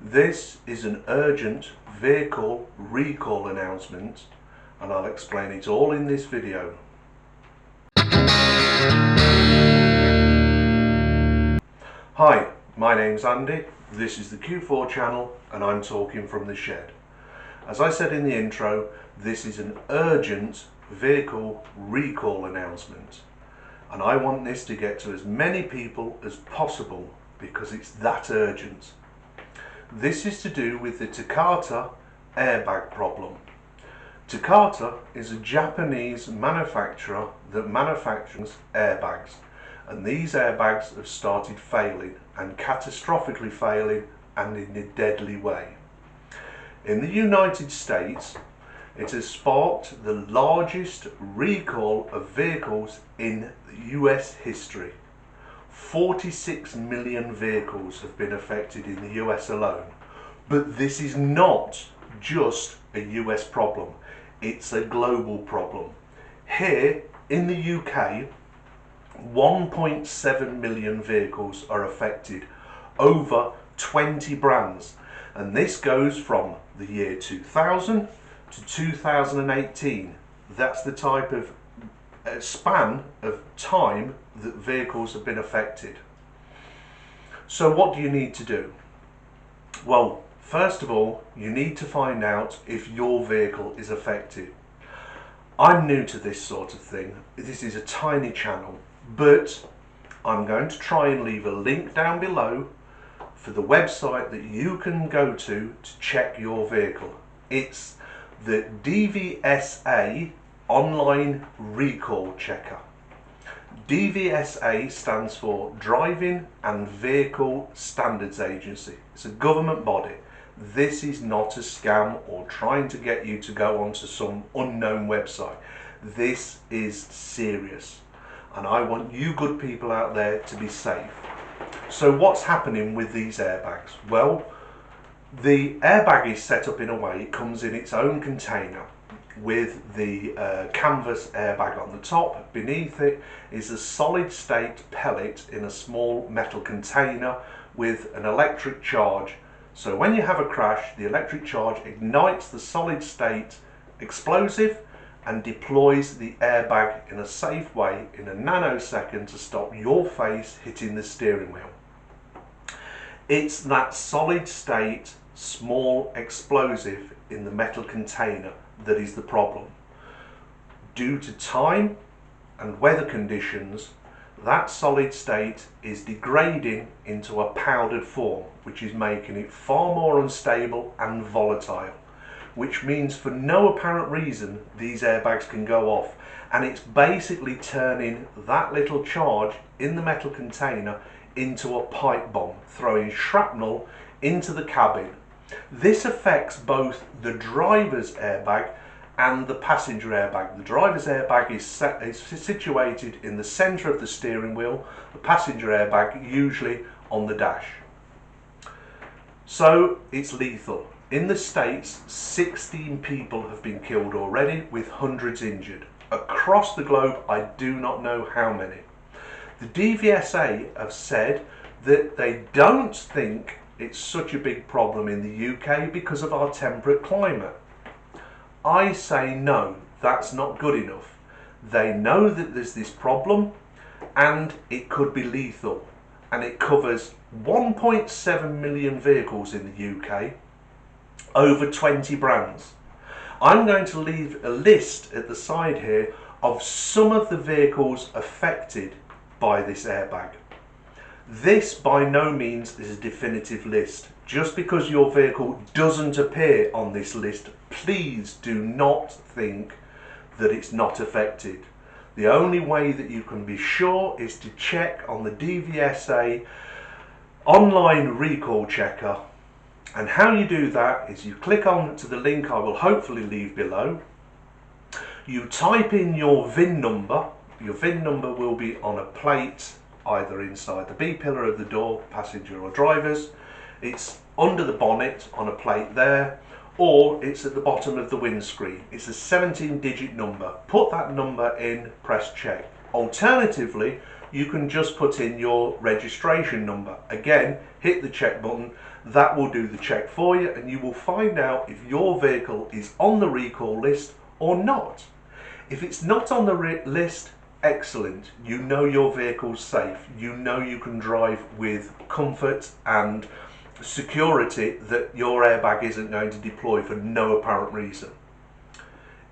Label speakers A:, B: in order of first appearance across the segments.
A: This is an urgent vehicle recall announcement, and I'll explain it all in this video. Hi, my name's Andy, this is the Q4 channel and I'm talking from the shed. As I said in the intro, this is an urgent vehicle recall announcement, and I want this to get to as many people as possible because it's that urgent. This is to do with the Takata airbag problem. Takata is a Japanese manufacturer that manufactures airbags, and these airbags have started failing, and catastrophically failing, and in a deadly way. In the United States, it has sparked the largest recall of vehicles in US history. 46 million vehicles have been affected in the US alone. But this is not just a US problem, it's a global problem. Here in the UK, 1.7 million vehicles are affected, over 20 brands, and this goes from the year 2000 to 2018. That's the type of span of time that vehicles have been affected. So what do you need to do? Well, first of all, you need to find out if your vehicle is affected. I'm new to this sort of thing. This is a tiny channel, but I'm going to try and leave a link down below for the website that you can go to check your vehicle. It's the DVSA Online Recall Checker. DVSA stands for Driving and Vehicle Standards Agency. It's a government body. This is not a scam or trying to get you to go onto some unknown website. This is serious, and I want you good people out there to be safe. So what's happening with these airbags? Well, the airbag is set up in a way, it comes in its own container with the canvas airbag on the top. Beneath it is a solid state pellet in a small metal container with an electric charge. So when you have a crash, the electric charge ignites the solid state explosive and deploys the airbag in a safe way in a nanosecond to stop your face hitting the steering wheel. It's that solid state small explosive in the metal container that is the problem. Due to time and weather conditions, that solid state is degrading into a powdered form, which is making it far more unstable and volatile, which means for no apparent reason these airbags can go off, and it's basically turning that little charge in the metal container into a pipe bomb, throwing shrapnel into the cabin. This affects both the driver's airbag and the passenger airbag. The driver's airbag is situated in the centre of the steering wheel, the passenger airbag usually on the dash. So it's lethal. In the States, 16 people have been killed already, with hundreds injured. Across the globe, I do not know how many. The DVSA have said that they don't think it's such a big problem in the UK because of our temperate climate. I say no, that's not good enough. They know that there's this problem and it could be lethal, and it covers 1.7 million vehicles in the UK, over 20 brands. I'm going to leave a list at the side here of some of the vehicles affected by this airbag. This by no means is a definitive list. Just because your vehicle doesn't appear on this list, please do not think that it's not affected. The only way that you can be sure is to check on the DVSA Online Recall Checker. And how you do that is you click on to the link I will hopefully leave below. You type in your VIN number. Your VIN number will be on a plate either inside the B pillar of the door, passenger or driver's. It's under the bonnet on a plate there, or it's at the bottom of the windscreen. It's a 17-digit number. Put that number in, press check. Alternatively, you can just put in your registration number. Again, hit the check button. That will do the check for you, and you will find out if your vehicle is on the recall list or not. If it's not on the list, excellent. You know your vehicle's safe. You know you can drive with comfort and security, that your airbag isn't going to deploy for no apparent reason.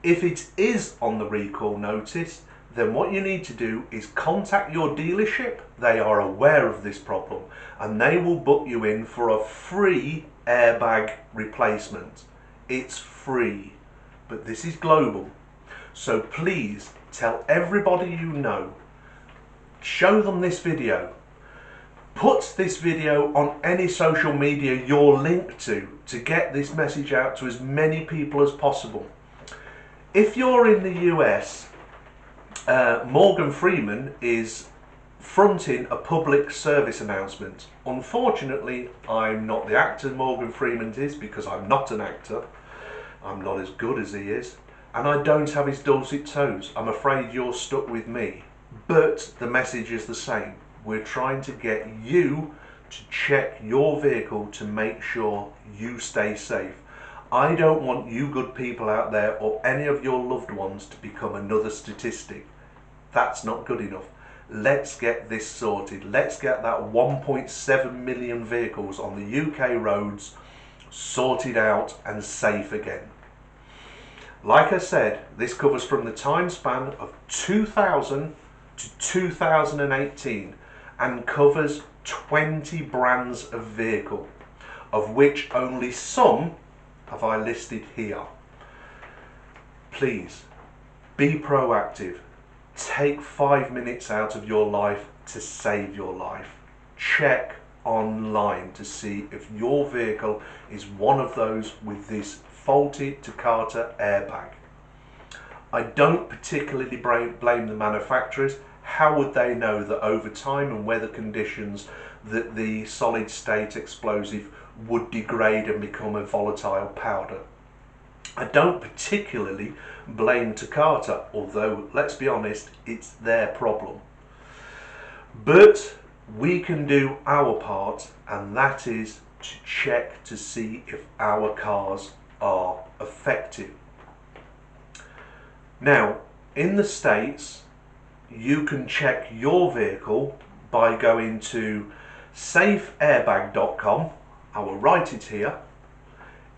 A: If it is on the recall notice, then what you need to do is contact your dealership. They are aware of this problem and they will book you in for a free airbag replacement. It's free, but this is global. So please tell everybody you know, show them this video, put this video on any social media you're linked to get this message out to as many people as possible. If you're in the US, Morgan Freeman is fronting a public service announcement. Unfortunately, I'm not the actor Morgan Freeman is, because I'm not an actor. I'm not as good as he is, and I don't have his dulcet tones. I'm afraid you're stuck with me, but the message is the same. We're trying to get you to check your vehicle to make sure you stay safe. I don't want you good people out there or any of your loved ones to become another statistic. That's not good enough. Let's get this sorted. Let's get that 1.7 million vehicles on the UK roads sorted out and safe again. Like I said, this covers from the time span of 2000 to 2018 and covers 20 brands of vehicle, of which only some have I listed here. Please be proactive. Take 5 minutes out of your life to save your life. Check online to see if your vehicle is one of those with this faulty Takata airbag. I don't particularly blame the manufacturers. How would they know that over time and weather conditions that the solid state explosive would degrade and become a volatile powder? I don't particularly blame Takata, although let's be honest, it's their problem. But we can do our part, and that is to check to see if our cars are effective. Now, in the States, you can check your vehicle by going to safeairbag.com. I will write it here.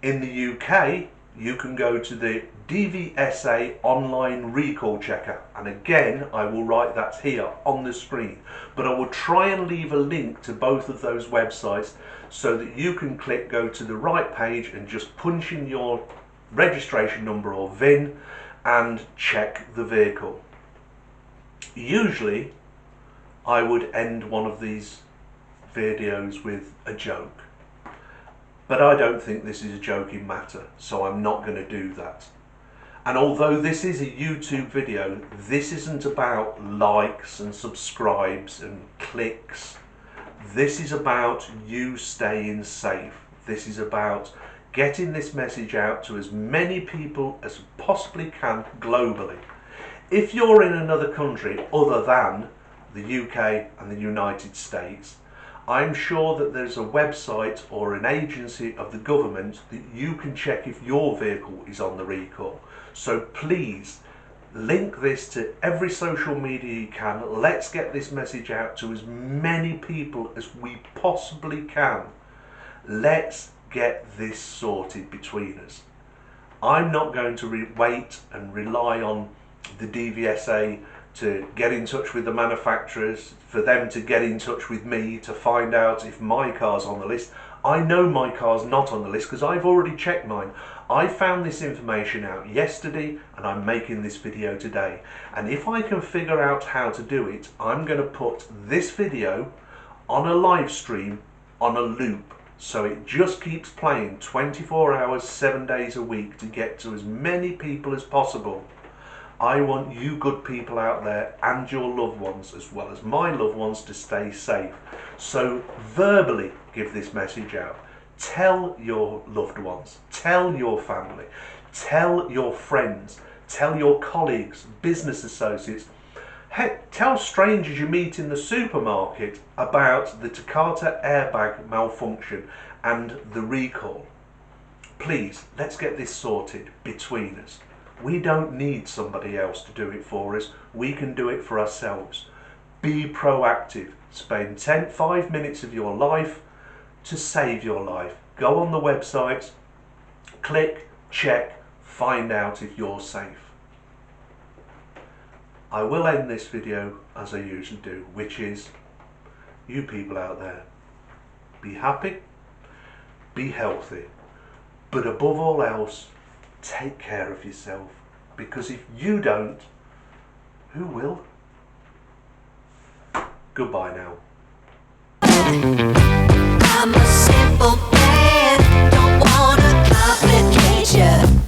A: In the UK, you can go to the DVSA online recall checker, and again I will write that here on the screen, but I will try and leave a link to both of those websites so that you can go to the right page and just punch in your registration number or VIN and check the vehicle. Usually I would end one of these videos with a joke, but I don't think this is a joking matter, so I'm not going to do that. And although this is a YouTube video, this isn't about likes and subscribes and clicks. This is about you staying safe. This is about getting this message out to as many people as possibly can globally. If you're in another country other than the UK and the United States, I'm sure that there's a website or an agency of the government that you can check if your vehicle is on the recall. So please link this to every social media you can. Let's get this message out to as many people as we possibly can. Let's get this sorted between us. I'm not going to wait and rely on the DVSA to get in touch with the manufacturers, for them to get in touch with me to find out if my car's on the list. I know my car's not on the list because I've already checked mine. I found this information out yesterday and I'm making this video today. And if I can figure out how to do it, I'm going to put this video on a live stream on a loop. So it just keeps playing 24 hours, 7 days a week to get to as many people as possible. I want you good people out there and your loved ones, as well as my loved ones, to stay safe. So verbally give this message out. Tell your loved ones, tell your family, tell your friends, tell your colleagues, business associates. Heck, tell strangers you meet in the supermarket about the Takata airbag malfunction and the recall. Please, let's get this sorted between us. We don't need somebody else to do it for us. We can do it for ourselves. Be proactive. Spend 5 minutes of your life to save your life. Go on the websites, click, check, find out if you're safe. I will end this video as I usually do, which is, you people out there, be happy, be healthy, but above all else, take care of yourself, because if you don't, who will? Goodbye now.
B: I'm a simple man, don't wanna complicate ya.